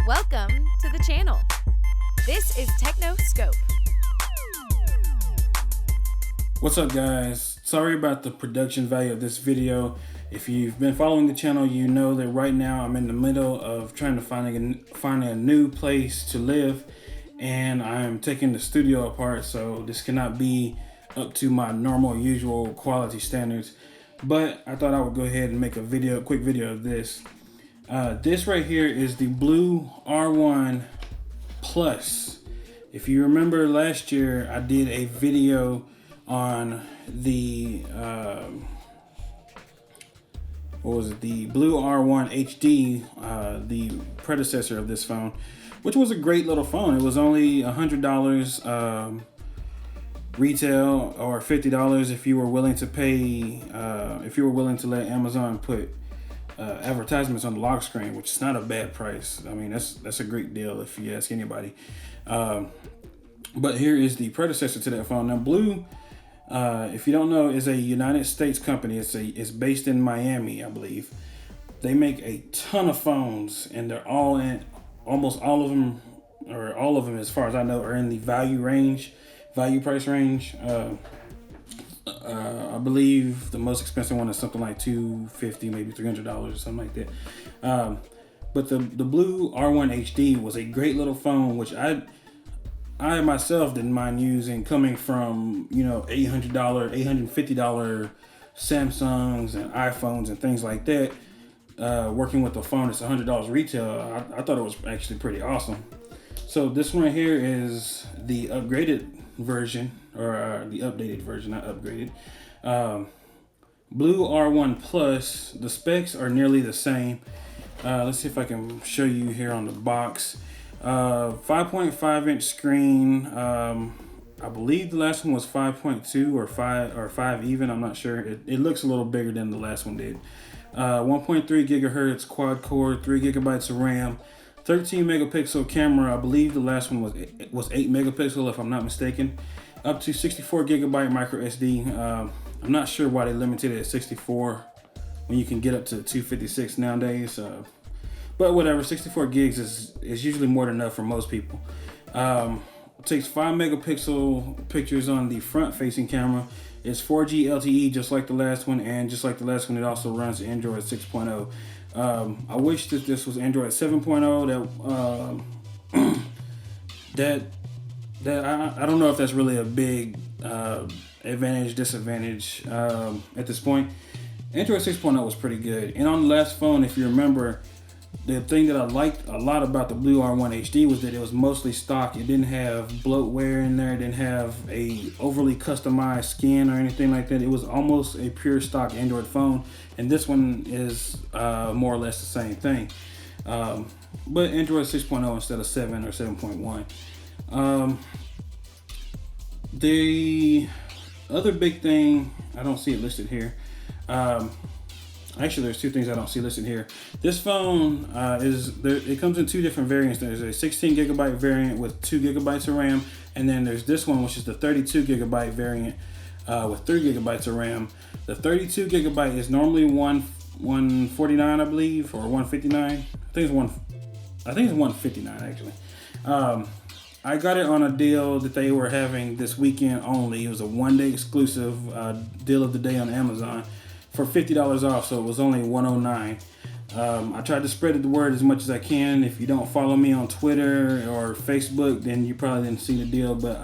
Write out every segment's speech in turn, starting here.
Welcome to the channel. This is TechnoScope. What's up, guys? Sorry about the production value of this video. If you've been following the channel, you know that right now I'm in the middle of trying to find a new place to live, and I'm taking the studio apart, so this cannot be up to my normal usual quality standards. But I thought I would go ahead and make a quick video of this. This right here is the BLU R1 Plus. If you remember last year, I did a video on the the BLU R1 HD, the predecessor of this phone, which was a great little phone. It was only $100 retail, or $50 if you were willing to pay, if you were willing to let Amazon put advertisements on the lock screen, which is not a bad price. I mean, that's a great deal if you ask anybody. But here is the predecessor to that phone. Now, BLU, if you don't know, is a United States company. It's based in Miami, I believe. They make a ton of phones, and they're all in, almost all of them, or all of them as far as I know, are in the value price range. I believe the most expensive one is something like $250, maybe $300 or something like that. But the BLU R1 HD was a great little phone, which I myself didn't mind using, coming from, you know, $800, $850 Samsungs and iPhones and things like that. Working with a phone that's $100 retail, I thought it was actually pretty awesome. So this one right here is the upgraded version, or the updated version, not upgraded. BLU R1 Plus. The specs are nearly the same. Let's see if I can show you here on the box. 5.5 inch screen. I believe the last one was 5.2 or 5 even. I'm not sure. It looks a little bigger than the last one did. 1.3 gigahertz quad core, 3 gigabytes of RAM, 13 megapixel camera. I believe the last one was 8 megapixel, if I'm not mistaken. Up to 64 gigabyte micro SD. I'm not sure why they limited it at 64 when you can get up to 256 nowadays. But whatever, 64 gigs is usually more than enough for most people. It takes 5 megapixel pictures on the front facing camera. It's 4G LTE, just like the last one, and just like the last one, it also runs Android 6.0. I wish that this was Android 7.0. I don't know if that's really a big advantage, disadvantage at this point. Android 6.0 was pretty good. And on the last phone, if you remember, the thing that I liked a lot about the BLU R1 HD was that it was mostly stock. It didn't have bloatware in there. It didn't have a overly customized skin or anything like that. It was almost a pure stock Android phone. And this one is more or less the same thing. But Android 6.0 instead of 7 or 7.1. The other big thing, I don't see it listed here. Actually, there's two things I don't see listed here. This phone it comes in two different variants. There's a 16 gigabyte variant with 2 gigabytes of RAM, and then there's this one, which is the 32 gigabyte variant with 3 gigabytes of RAM. The 32 gigabyte is normally $149, I believe, or $159. I think it's $159 actually. I got it on a deal that they were having this weekend only. It was a one-day exclusive deal of the day on Amazon for $50 off, so it was only $109. I tried to spread the word as much as I can. If you don't follow me on Twitter or Facebook, then you probably didn't see the deal, but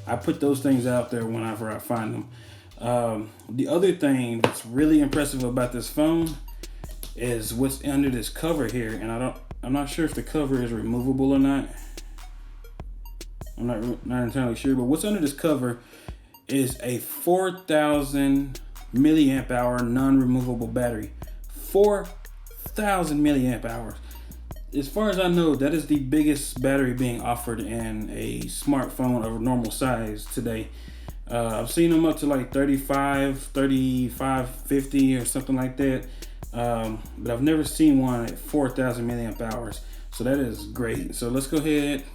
I put those things out there whenever I find them. The other thing that's really impressive about this phone is what's under this cover here, and I'm not sure if the cover is removable or not. I'm not entirely sure, but what's under this cover is a 4,000 milliamp hour non-removable battery. 4,000 milliamp hours. As far as I know, that is the biggest battery being offered in a smartphone of normal size today. I've seen them up to like 35, 50 or something like that. But I've never seen one at 4,000 milliamp hours. So that is great. So let's go ahead.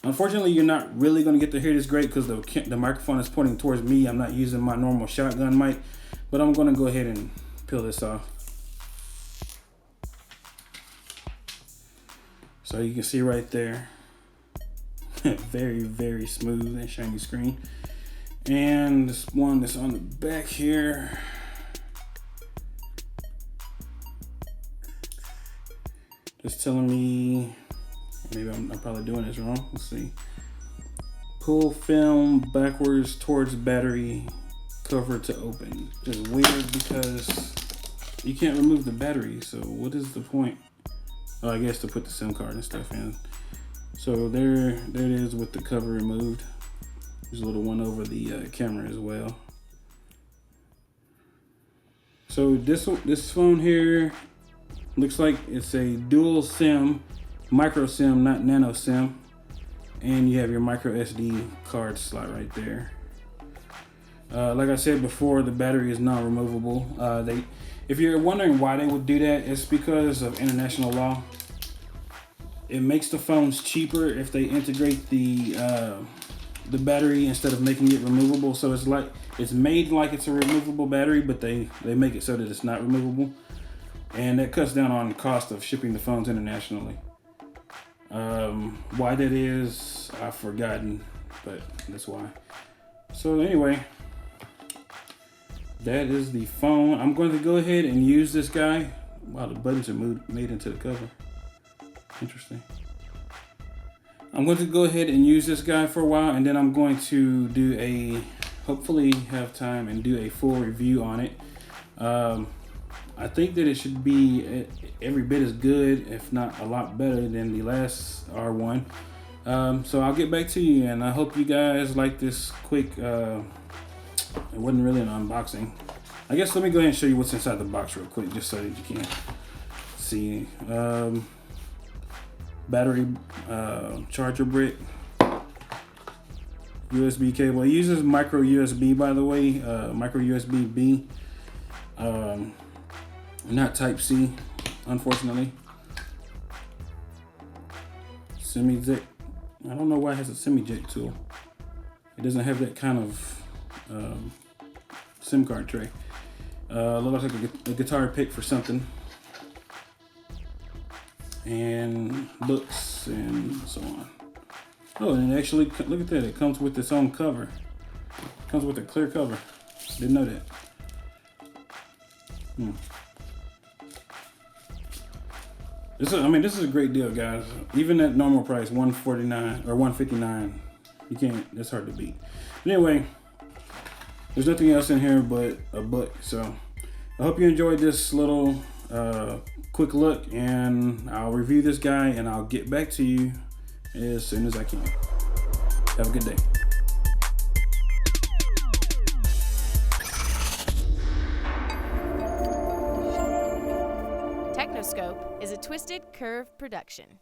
Unfortunately, you're not really going to get to hear this great because the microphone is pointing towards me. I'm not using my normal shotgun mic, but I'm going to go ahead and peel this off. So you can see right there, very, very smooth and shiny screen. And this one that's on the back here, just telling me, maybe I'm probably doing this wrong. Let's see. Pull film backwards towards battery cover to open. It's weird because you can't remove the battery. So what is the point? Oh, I guess to put the SIM card and stuff in. So there it is with the cover removed. There's a little one over the camera as well. So this phone here looks like it's a dual SIM, micro SIM, not nano SIM. And you have your micro SD card slot right there. Like I said before, the battery is non-removable. If you're wondering why they would do that, it's because of international law. It makes the phones cheaper if they integrate the battery instead of making it removable. So it's made like it's a removable battery, but they make it so that it's not removable, and that cuts down on the cost of shipping the phones internationally. Why that is, I've forgotten, but that's why. So anyway, that is the phone. I'm going to go ahead and use this guy. Wow, the buttons are made into the cover. Interesting. I'm going to go ahead and use this guy for a while, and then I'm going to hopefully have time and do a full review on it. I think that it should be every bit as good, if not a lot better than the last R1. So I'll get back to you, and I hope you guys like this quick, it wasn't really an unboxing. I guess let me go ahead and show you what's inside the box real quick, just so that you can see. Battery, charger brick, USB cable. It uses micro USB, by the way, micro USB B, not Type C, unfortunately. Semi jack. I don't know why it has a semi jack tool. It doesn't have that kind of SIM card tray. Looks like a guitar pick for something. And books and so on. Oh, and actually, look at that. It comes with its own cover. It comes with a clear cover. Didn't know that. This is a great deal, guys. Even at normal price, $149 or $159, you can't. That's hard to beat. But anyway, there's nothing else in here but a book. So I hope you enjoyed this little quick look, and I'll review this guy and I'll get back to you as soon as I can. Have a good day. TechnoScope is a Twisted Curve production.